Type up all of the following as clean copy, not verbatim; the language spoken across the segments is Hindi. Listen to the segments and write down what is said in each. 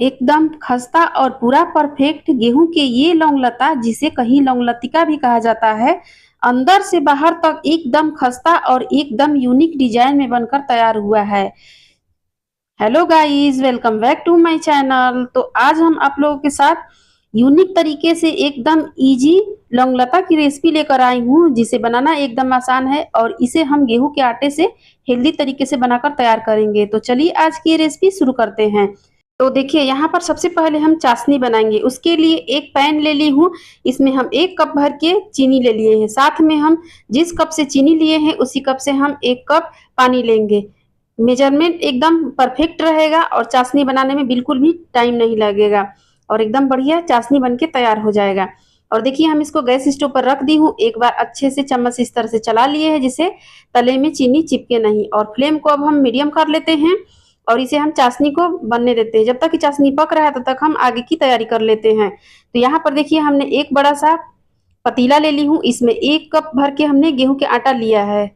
एकदम खस्ता और पूरा परफेक्ट गेहूं के ये लौंग लता, जिसे कहीं लौंग लतिका भी कहा जाता है, अंदर से बाहर तक एकदम खस्ता और एकदम यूनिक डिजाइन में बनकर तैयार हुआ है। Hello guys, welcome back to my channel. तो आज हम आप लोगों के साथ यूनिक तरीके से एकदम इजी लौंग लता की रेसिपी लेकर आई हूँ, जिसे बनाना एकदम आसान है और इसे हम गेहूं के आटे से हेल्दी तरीके से बनाकर तैयार करेंगे। तो चलिए आज की ये रेसिपी शुरू करते हैं। तो देखिए, यहाँ पर सबसे पहले हम चाशनी बनाएंगे। उसके लिए एक पैन ले ली हूँ। इसमें हम 1 कप भर के चीनी ले लिए हैं। साथ में हम जिस कप से चीनी लिए हैं उसी कप से हम 1 कप पानी लेंगे। मेजरमेंट एकदम परफेक्ट रहेगा और चाशनी बनाने में बिल्कुल भी टाइम नहीं लगेगा और एकदम बढ़िया चाशनी बनके तैयार हो जाएगा। और देखिए, हम इसको गैस स्टोव पर रख दी हूँ। एक बार अच्छे से चम्मच इस तरह से चला लिए हैं, जिससे तले में चीनी चिपके नहीं। और फ्लेम को अब हम मीडियम कर लेते हैं और इसे हम चाशनी को बनने देते हैं। जब तक कि चाशनी पक रहा है तब तक हम आगे की तैयारी कर लेते हैं। तो यहाँ पर देखिए, हमने एक बड़ा सा पतीला ले ली हूँ। इसमें 1 कप भर के हमने गेहूं के आटा लिया है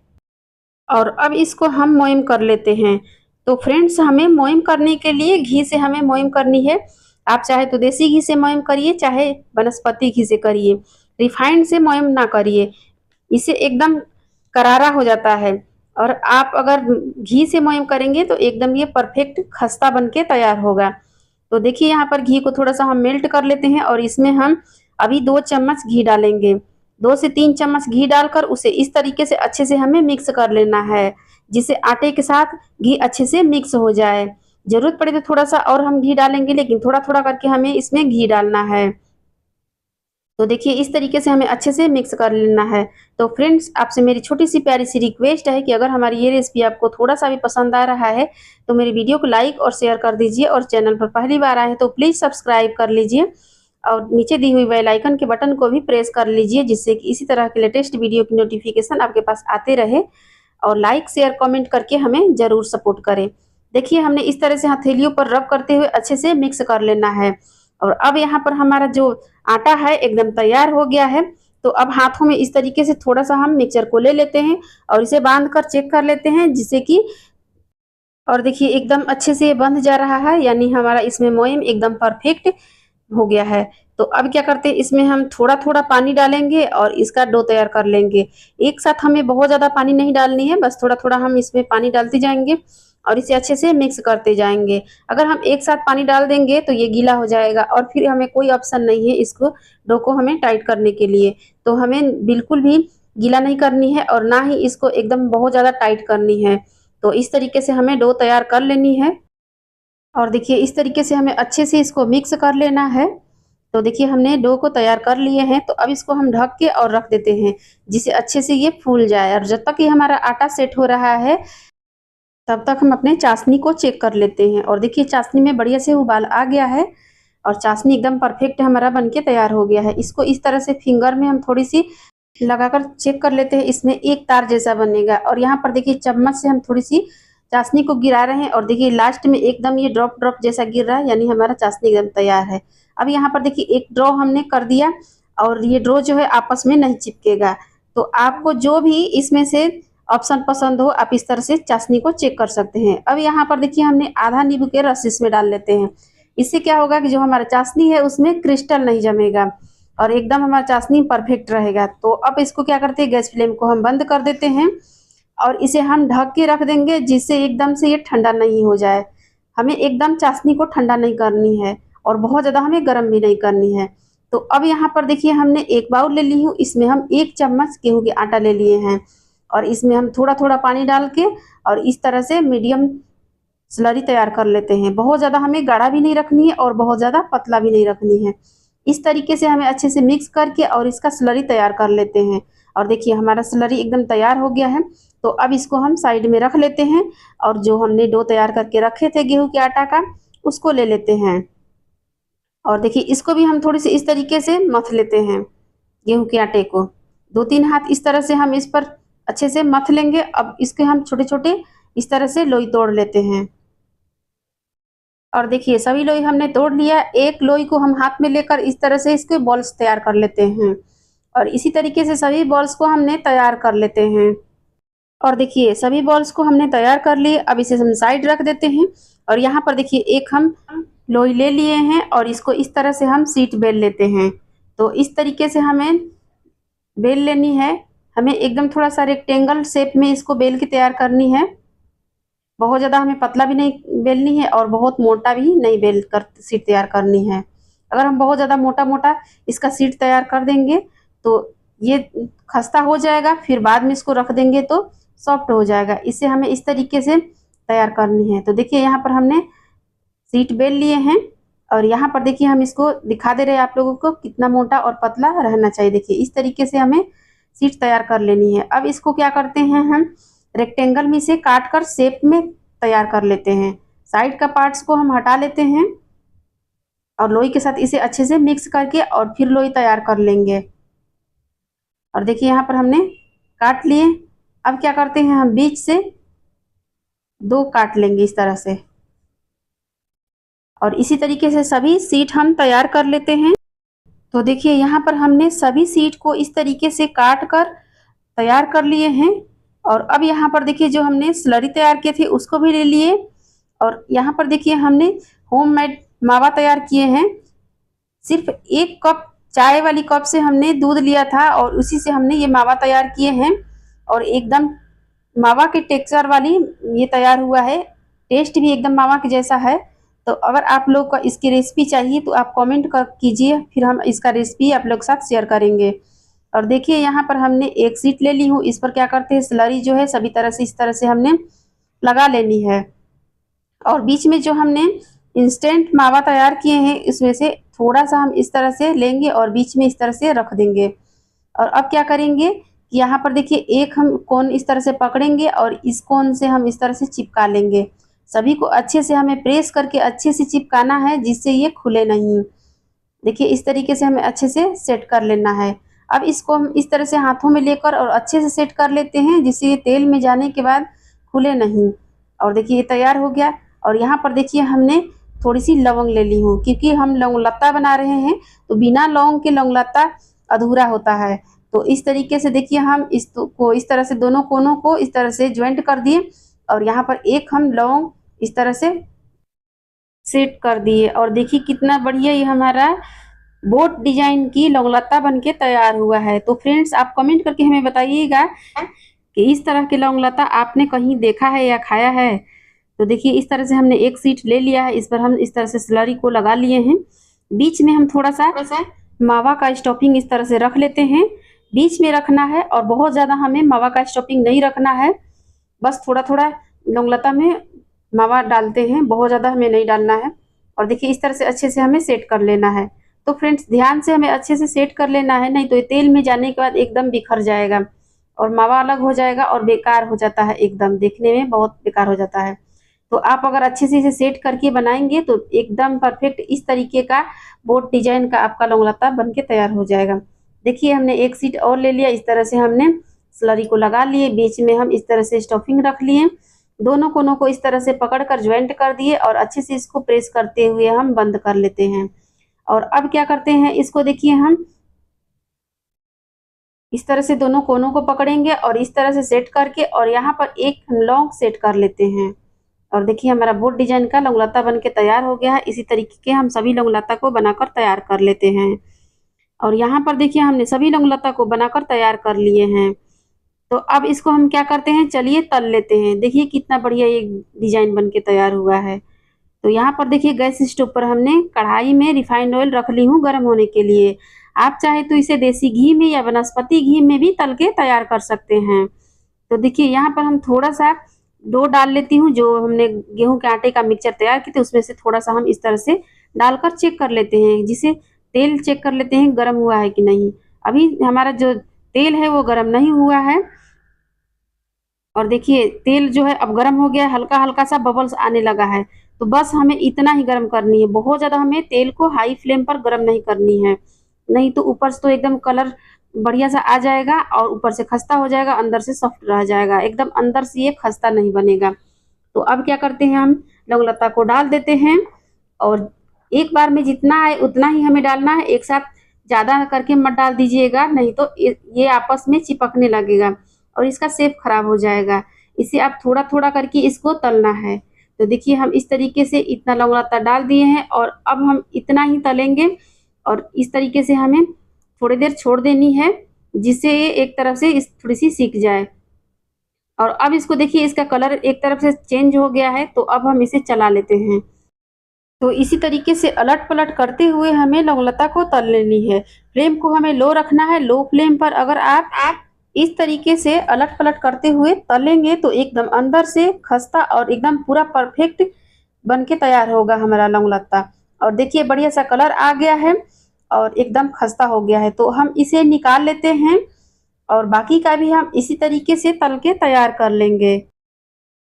और अब इसको हम मोयम कर लेते हैं। तो फ्रेंड्स, हमें मोयम करने के लिए घी से हमें मोयम करनी है। आप चाहे तो देसी घी से मोयम करिए, चाहे वनस्पति घी से करिए। रिफाइंड से मोयम ना करिए, इससे एकदम करारा हो जाता है। और आप अगर घी से मोयम करेंगे तो एकदम ये परफेक्ट खस्ता बन के तैयार होगा। तो देखिए, यहाँ पर घी को थोड़ा सा हम मेल्ट कर लेते हैं और इसमें हम अभी 2 चम्मच घी डालेंगे। 2 से 3 चम्मच घी डालकर उसे इस तरीके से अच्छे से हमें मिक्स कर लेना है, जिससे आटे के साथ घी अच्छे से मिक्स हो जाए। जरूरत पड़े तो थोड़ा सा और हम घी डालेंगे, लेकिन थोड़ा थोड़ा करके हमें इसमें घी डालना है। तो देखिए, इस तरीके से हमें अच्छे से मिक्स कर लेना है। तो फ्रेंड्स, आपसे मेरी छोटी सी प्यारी सी रिक्वेस्ट है कि अगर हमारी ये रेसिपी आपको थोड़ा सा भी पसंद आ रहा है तो मेरी वीडियो को लाइक और शेयर कर दीजिए, और चैनल पर पहली बार आए हैं तो प्लीज़ सब्सक्राइब कर लीजिए और नीचे दी हुई बेल आइकन के बटन को भी प्रेस कर लीजिए, जिससे कि इसी तरह के लेटेस्ट वीडियो की नोटिफिकेशन आपके पास आते रहे। और लाइक शेयर कमेंट करके हमें ज़रूर सपोर्ट करें। देखिए, हमने इस तरह से हथेलियों पर रब करते हुए अच्छे से मिक्स कर लेना है। और अब यहाँ पर हमारा जो आटा है एकदम तैयार हो गया है। तो अब हाथों में इस तरीके से थोड़ा सा हम मिक्सचर को ले लेते हैं और इसे बांध कर चेक कर लेते हैं, जिससे कि और देखिए, एकदम अच्छे से ये बंध जा रहा है, यानी हमारा इसमें मोयम एकदम परफेक्ट हो गया है। तो अब क्या करते हैं, इसमें हम थोड़ा थोड़ा पानी डालेंगे और इसका डो तैयार कर लेंगे। एक साथ हमें बहुत ज़्यादा पानी नहीं डालनी है, बस थोड़ा थोड़ा हम इसमें पानी डालते जाएंगे और इसे अच्छे से मिक्स करते जाएंगे। अगर हम एक साथ पानी डाल देंगे तो ये गीला हो जाएगा और फिर हमें कोई ऑप्शन नहीं है इसको डो को हमें टाइट करने के लिए। तो हमें बिल्कुल भी गीला नहीं करनी है और ना ही इसको एकदम बहुत ज़्यादा टाइट करनी है। तो इस तरीके से हमें डो तैयार कर लेनी है। और देखिए, इस तरीके से हमें अच्छे से इसको मिक्स कर लेना है। तो देखिए, हमने डो को तैयार कर लिए हैं। तो अब इसको हम ढक के और रख देते हैं, जिससे अच्छे से ये फूल जाए। और जब तक ये हमारा आटा सेट हो रहा है तब तक हम अपने चाशनी को चेक कर लेते हैं। और देखिए, चाशनी में बढ़िया से उबाल आ गया है और चाशनी एकदम परफेक्ट हमारा बनके तैयार हो गया है। इसको इस तरह से फिंगर में हम थोड़ी सी लगाकर चेक कर लेते हैं, इसमें एक तार जैसा बनेगा। और यहाँ पर देखिए, चम्मच से हम थोड़ी सी चाशनी को गिरा रहे हैं और देखिए लास्ट में एकदम ये ड्रॉप ड्रॉप जैसा गिर रहा है, यानी हमारा चाशनी एकदम तैयार है। अब यहाँ पर देखिए, एक ड्रॉ हमने कर दिया और ये ड्रॉ जो है आपस में नहीं चिपकेगा। तो आपको जो भी इसमें से ऑप्शन पसंद हो, आप इस तरह से चाशनी को चेक कर सकते हैं। अब यहाँ पर देखिए, हमने आधा नींबू के रस इसमें डाल लेते हैं। इससे क्या होगा कि जो हमारा चाशनी है उसमें क्रिस्टल नहीं जमेगा और एकदम हमारा चाशनी परफेक्ट रहेगा। तो अब इसको क्या करते हैं, गैस फ्लेम को हम बंद कर देते हैं और इसे हम ढक के रख देंगे, जिससे एकदम से ये ठंडा नहीं हो जाए। हमें एकदम चाशनी को ठंडा नहीं करनी है और बहुत ज़्यादा हमें गर्म भी नहीं करनी है। तो अब यहाँ पर देखिए, हमने एक बाउल ले ली हूँ। इसमें हम 1 चम्मच गेहूं के आटा ले लिए हैं और इसमें हम थोड़ा थोड़ा पानी डाल के और इस तरह से मीडियम स्लरी तैयार कर लेते हैं। बहुत ज़्यादा हमें गाढ़ा भी नहीं रखनी है और बहुत ज़्यादा पतला भी नहीं रखनी है। इस तरीके से हमें अच्छे से मिक्स करके और इसका स्लरी तैयार कर लेते हैं। और देखिए, हमारा स्लरी एकदम तैयार हो गया है। तो अब इसको हम साइड में रख लेते हैं और जो हमने डो तैयार करके रखे थे गेहूं के आटा का, उसको ले लेते हैं। और देखिए, इसको भी हम थोड़ी सी इस तरीके से मथ लेते हैं। गेहूं के आटे को 2-3 हाथ इस तरह से हम इस पर अच्छे से मथ लेंगे। अब इसके हम छोटे छोटे इस तरह से लोई तोड़ लेते हैं। और देखिए, सभी लोई हमने तोड़ लिया। एक लोई को हम हाथ में लेकर इस तरह से इसके बॉल्स तैयार कर लेते हैं और इसी तरीके से सभी बॉल्स को हमने तैयार कर लेते हैं। और देखिए, सभी बॉल्स को हमने तैयार कर लिए। अब इसे हम साइड रख देते हैं। और यहाँ पर देखिए, एक हम लोई ले लिए हैं और इसको इस तरह से हम शीट बेल लेते हैं। तो इस तरीके से हमें बेल लेनी है। हमें एकदम थोड़ा सा रेक्टेंगल शेप में इसको बेल के तैयार करनी है। बहुत ज़्यादा हमें पतला भी नहीं बेलनी है और बहुत मोटा भी नहीं बेल कर शीट तैयार करनी है। अगर हम बहुत ज़्यादा मोटा मोटा इसका शीट तैयार कर देंगे तो ये खस्ता हो जाएगा, फिर बाद में इसको रख देंगे तो सॉफ्ट हो जाएगा। इसे हमें इस तरीके से तैयार करनी है। तो देखिए यहाँ पर हमने शीट बेल लिए हैं और यहाँ पर देखिए हम इसको दिखा दे रहे हैं आप लोगों को कितना मोटा और पतला रहना चाहिए। देखिए इस तरीके से हमें शीट तैयार कर लेनी है। अब इसको क्या करते हैं, हम रेक्टेंगल में से काट कर शेप में तैयार कर लेते हैं। साइड का पार्ट्स को हम हटा लेते हैं और लोई के साथ इसे अच्छे से मिक्स करके और फिर लोई तैयार कर लेंगे। और देखिए यहाँ पर हमने काट लिए। अब क्या करते हैं, हम बीच से 2 काट लेंगे इस तरह से और इसी तरीके से सभी शीट हम तैयार कर लेते हैं। तो देखिए यहाँ पर हमने सभी शीट को इस तरीके से काट कर तैयार कर लिए हैं। और अब यहाँ पर देखिए जो हमने स्लरी तैयार किए थे उसको भी ले लिए और यहाँ पर देखिए हमने होममेड मावा तैयार किए हैं। सिर्फ 1 कप चाय वाली कप से हमने दूध लिया था और उसी से हमने ये मावा तैयार किए हैं और एकदम मावा के टेक्सचर वाली ये तैयार हुआ है। टेस्ट भी एकदम मावा के जैसा है। तो अगर आप लोग को इसकी रेसिपी चाहिए तो आप कमेंट कर कीजिए, फिर हम इसका रेसिपी आप लोग के साथ शेयर करेंगे। और देखिए यहाँ पर हमने एक शीट ले ली हूँ। इस पर क्या करते हैं, स्लरी जो है सभी तरह से इस तरह से हमने लगा लेनी है और बीच में जो हमने इंस्टेंट मावा तैयार किए हैं इसमें से थोड़ा सा हम इस तरह से लेंगे और बीच में इस तरह से रख देंगे। और अब क्या करेंगे कि यहाँ पर देखिए एक हम कोन इस तरह से पकड़ेंगे और इस कोन से हम इस तरह से चिपका लेंगे। सभी को अच्छे से हमें प्रेस करके अच्छे से चिपकाना है जिससे ये खुले नहीं। देखिए इस तरीके से हमें अच्छे से सेट कर लेना है। अब इसको हम इस तरह से हाथों में लेकर और अच्छे से सेट कर लेते हैं जिससे ये तेल में जाने के बाद खुले नहीं। और देखिए ये तैयार हो गया। और यहाँ पर देखिए हमने थोड़ी सी लौंग ले ली हूँ क्योंकि हम लौंग लत्ता बना रहे हैं तो बिना लौंग के लौंग लत्ता अधूरा होता है। तो इस तरीके से देखिए हम इसको इस तरह से दोनों कोनों को इस तरह से ज्वाइंट कर दिए और यहाँ पर एक हम लौंग इस तरह से सेट कर दिए। और देखिए कितना बढ़िया ये हमारा बोट डिजाइन की लौंगलत्ता बनके तैयार हुआ है। तो फ्रेंड्स आप कमेंट करके हमें बताइएगा कि इस तरह के लौंगलत्ता आपने कहीं देखा है या खाया है। तो देखिए इस तरह से हमने एक शीट ले लिया है, इस पर हम इस तरह से स्लरी को लगा लिए हैं। बीच में हम थोड़ा सा मावा का स्टफिंग इस तरह से रख लेते हैं। बीच में रखना है और बहुत ज़्यादा हमें मावा का स्टफिंग नहीं रखना है, बस थोड़ा थोड़ा लौंगलत्ता में मावा डालते हैं, बहुत ज़्यादा हमें नहीं डालना है। और देखिए इस तरह से अच्छे से हमें सेट कर लेना है। तो फ्रेंड्स ध्यान से हमें अच्छे से सेट कर लेना है, नहीं तो ये तेल में जाने के बाद एकदम बिखर जाएगा और मावा अलग हो जाएगा और बेकार हो जाता है, एकदम देखने में बहुत बेकार हो जाता है। तो आप अगर अच्छे से इसे सेट करके बनाएंगे तो एकदम परफेक्ट इस तरीके का बोट डिजाइन का आपका लौंगलत्ता बन के तैयार हो जाएगा। देखिए हमने एक शीट और ले लिया, इस तरह से हमने स्लरी को लगा लिए, बीच में हम इस तरह से स्टफिंग रख लिए, दोनों कोनों को इस तरह से पकड़कर ज्वाइंट कर दिए और अच्छे से इसको प्रेस करते हुए हम बंद कर लेते हैं। और अब क्या करते हैं, इसको देखिए हम इस तरह से दोनों कोनों को पकड़ेंगे और इस तरह से सेट करके और यहाँ पर एक लौंग सेट कर लेते हैं। और देखिए हमारा बोट डिजाइन का लौंगलत्ता बन के तैयार हो गया है। इसी तरीके के हम सभी लौंगलत्ता को बनाकर तैयार कर लेते हैं। और यहाँ पर देखिए हमने सभी लौंगलत्ता को बनाकर तैयार कर लिए हैं। तो अब इसको हम क्या करते हैं, चलिए तल लेते हैं। देखिए कितना बढ़िया ये डिजाइन बन के तैयार हुआ है। तो यहाँ पर देखिए गैस स्टोव पर हमने कढ़ाई में रिफाइंड ऑयल रख ली हूँ गर्म होने के लिए। आप चाहे तो इसे देसी घी में या वनस्पति घी में भी तल के तैयार कर सकते हैं। तो देखिए यहाँ पर हम थोड़ा सा डो डाल लेती हूँ, जो हमने गेहूं के आटे का मिक्सचर तैयार किए थे उसमें से थोड़ा सा हम इस तरह से डालकर चेक कर लेते हैं, जिसे तेल चेक कर लेते हैं गर्म हुआ है कि नहीं। अभी हमारा जो तेल है वो गर्म नहीं हुआ है और देखिए तेल जो है अब गर्म हो गया, हल्का हल्का सा बबल्स आने लगा है। तो बस हमें इतना ही गर्म करनी है, बहुत ज़्यादा हमें तेल को हाई फ्लेम पर गर्म नहीं करनी है, नहीं तो ऊपर से तो एकदम कलर बढ़िया सा आ जाएगा और ऊपर से खस्ता हो जाएगा, अंदर से सॉफ्ट रह जाएगा, एकदम अंदर से ये खस्ता नहीं बनेगा। तो अब क्या करते हैं, हम लौंगलत्ता को डाल देते हैं और एक बार में जितना है उतना ही हमें डालना है, एक साथ ज़्यादा करके मत डाल दीजिएगा, नहीं तो ये आपस में चिपकने लगेगा और इसका शेप खराब हो जाएगा। इसे आप थोड़ा थोड़ा करके इसको तलना है। तो देखिए हम इस तरीके से इतना लौंग लता डाल दिए हैं और अब हम इतना ही तलेंगे और इस तरीके से हमें थोड़ी देर छोड़ देनी है जिससे ये एक तरफ से इस थोड़ी सी सीख जाए। और अब इसको देखिए इसका कलर एक तरफ से चेंज हो गया है, तो अब हम इसे चला लेते हैं। तो इसी तरीके से अलट पलट करते हुए हमें लौंग लता को तल लेनी है। फ्लेम को हमें लो रखना है। लो फ्लेम पर अगर आप इस तरीके से अलट पलट करते हुए तलेंगे तो एकदम अंदर से खस्ता और एकदम पूरा परफेक्ट बन के तैयार होगा हमारा लौंग लता। और देखिए बढ़िया सा कलर आ गया है और एकदम खस्ता हो गया है, तो हम इसे निकाल लेते हैं और बाकी का भी हम इसी तरीके से तल के तैयार कर लेंगे।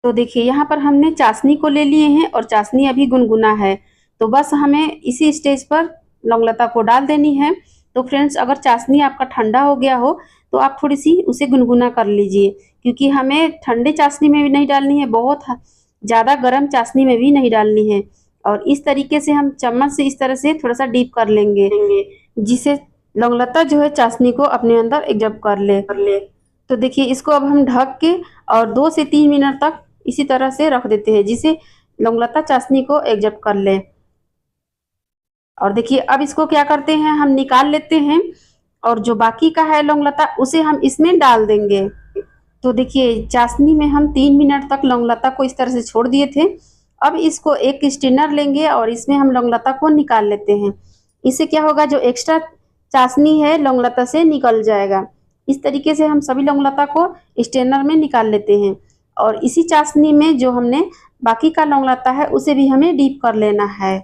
तो देखिए यहाँ पर हमने चाशनी को ले लिए हैं और चाशनी अभी गुनगुना है, तो बस हमें इसी स्टेज पर लौंग लता को डाल देनी है। तो फ्रेंड्स अगर चाशनी आपका ठंडा हो गया हो तो आप थोड़ी सी उसे गुनगुना कर लीजिए, क्योंकि हमें ठंडे चाशनी में भी नहीं डालनी है, बहुत ज़्यादा गर्म चाशनी में भी नहीं डालनी है। और इस तरीके से हम चम्मच से इस तरह से थोड़ा सा डीप कर लेंगे जिससे लौंग लता जो है चाशनी को अपने अंदर एब्जॉर्ब कर ले। तो देखिए इसको अब हम ढक के और 2 से 3 मिनट तक इसी तरह से रख देते हैं जिससे लौंग लता चाशनी को एब्जॉर्ब कर ले। और देखिए अब इसको क्या करते हैं, हम निकाल लेते हैं और जो बाकी का है लौंग लता उसे हम इसमें डाल देंगे। तो देखिए चाशनी में हम 3 मिनट तक लौंग लता को इस तरह से छोड़ दिए थे। अब इसको एक स्ट्रेनर लेंगे और इसमें हम लौंग लता को निकाल लेते हैं। इससे क्या होगा, जो एक्स्ट्रा चाशनी है लौंग लता से निकल जाएगा। इस तरीके से हम सभी लौंग लता को स्ट्रेनर में निकाल लेते हैं और इसी चाशनी में जो हमने बाकी का लौंग लता है उसे भी हमें डीप कर लेना है।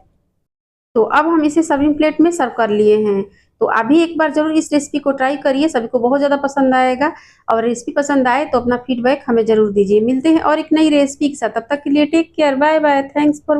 तो अब हम इसे सर्विंग प्लेट में सर्व कर लिए हैं। तो आप भी एक बार जरूर इस रेसिपी को ट्राई करिए, सभी को बहुत ज़्यादा पसंद आएगा। और रेसिपी पसंद आए तो अपना फीडबैक हमें जरूर दीजिए। मिलते हैं और एक नई रेसिपी के साथ, तब तक के लिए take care, bye bye, thanks for